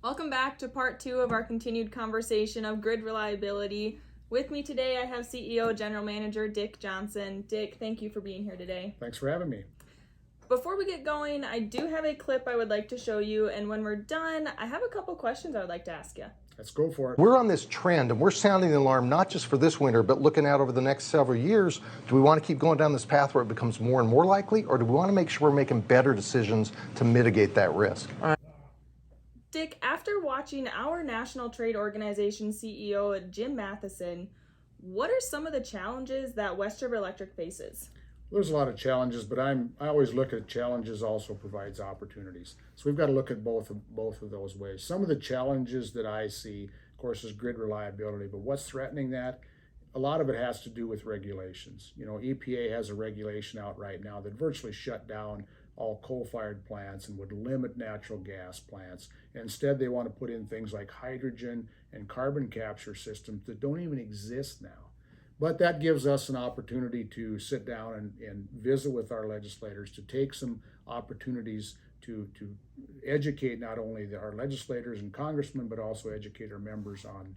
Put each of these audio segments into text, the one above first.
Welcome back to part 2 of our continued conversation of grid reliability. With me today, I have CEO General Manager Dick Johnson. Dick, thank you for being here today. Thanks for having me. Before we get going, I do have a clip I would like to show you, and when we're done, I have a couple questions I would like to ask you. Let's go for it. We're on this trend, and we're sounding the alarm not just for this winter, but looking out over the next several years. Do we want to keep going down this path where it becomes more and more likely, or do we want to make sure we're making better decisions to mitigate that risk? Dick, after watching our National Trade Organization CEO, Jim Matheson, what are some of the challenges that West River Electric faces? There's a lot of challenges, but I always look at challenges also provides opportunities. So we've got to look at both of those ways. Some of the challenges that I see, of course, is grid reliability, but what's threatening that? A lot of it has to do with regulations. You know, EPA has a regulation out right now that virtually shut down all coal-fired plants and would limit natural gas plants. Instead, they want to put in things like hydrogen and carbon capture systems that don't even exist now. But that gives us an opportunity to sit down and visit with our legislators, to take some opportunities to educate not only our legislators and congressmen, but also educate our members on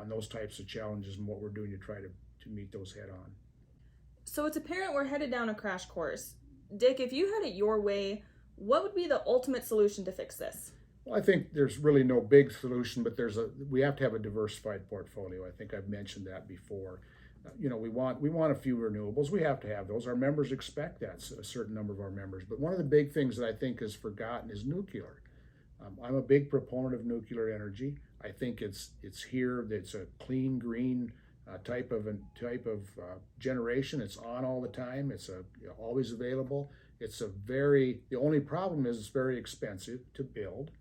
those types of challenges and what we're doing to try to meet those head on. So it's apparent we're headed down a crash course. Dick, if you had it your way, what would be the ultimate solution to fix this? Well, I think there's really no big solution, but we have to have a diversified portfolio. I think I've mentioned that before. You know, we want a few renewables. We have to have those. Our members expect that, a certain number of our members. But one of the big things that I think is forgotten is nuclear. I'm a big proponent of nuclear energy. I think it's here. It's a clean, green type of generation. It's on all the time. It's always available. The only problem is it's very expensive to build.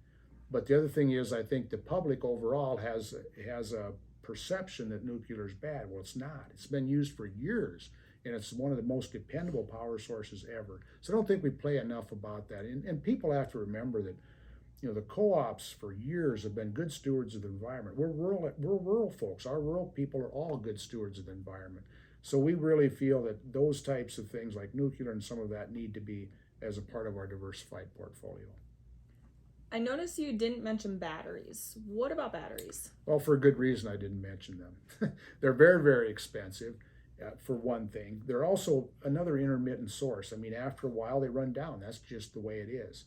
But the other thing is, I think the public overall has a perception that nuclear is bad. Well, it's not. It's been used for years, and it's one of the most dependable power sources ever. So I don't think we play enough about that. And people have to remember that, you know, the co-ops for years have been good stewards of the environment. We're rural folks. Our rural people are all good stewards of the environment. So we really feel that those types of things like nuclear and some of that need to be as a part of our diversified portfolio. I noticed you didn't mention batteries. What about batteries? Well, for a good reason I didn't mention them. They're very, very expensive, for one thing. They're also another intermittent source. I mean, after a while they run down. That's just the way it is.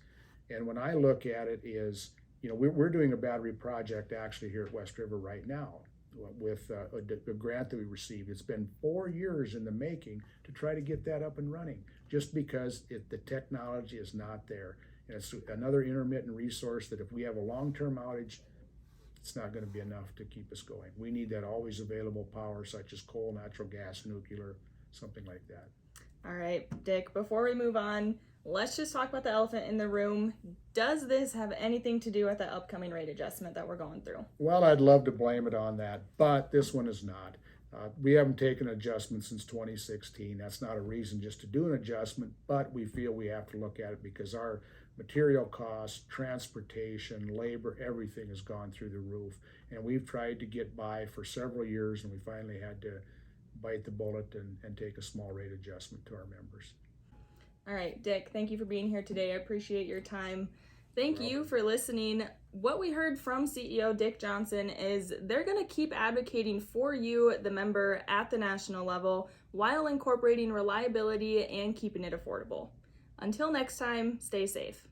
And when I look at it is, you know, we're doing a battery project actually here at West River right now with a grant that we received. It's been 4 years in the making to try to get that up and running, just because the technology is not there. And it's another intermittent resource that if we have a long-term outage, it's not going to be enough to keep us going. We need that always available power, such as coal, natural gas, nuclear, something like that. All right, Dick, before we move on, let's just talk about the elephant in the room. Does this have anything to do with the upcoming rate adjustment that we're going through? Well, I'd love to blame it on that, but this one is not. We haven't taken an adjustment since 2016. That's not a reason just to do an adjustment, but we feel we have to look at it because our material costs, transportation, labor, everything has gone through the roof. And we've tried to get by for several years, and we finally had to bite the bullet and take a small rate adjustment to our members. All right, Dick, thank you for being here today. I appreciate your time. Thank you for listening. What we heard from CEO Dick Johnson is they're going to keep advocating for you, the member, at the national level while incorporating reliability and keeping it affordable. Until next time, stay safe.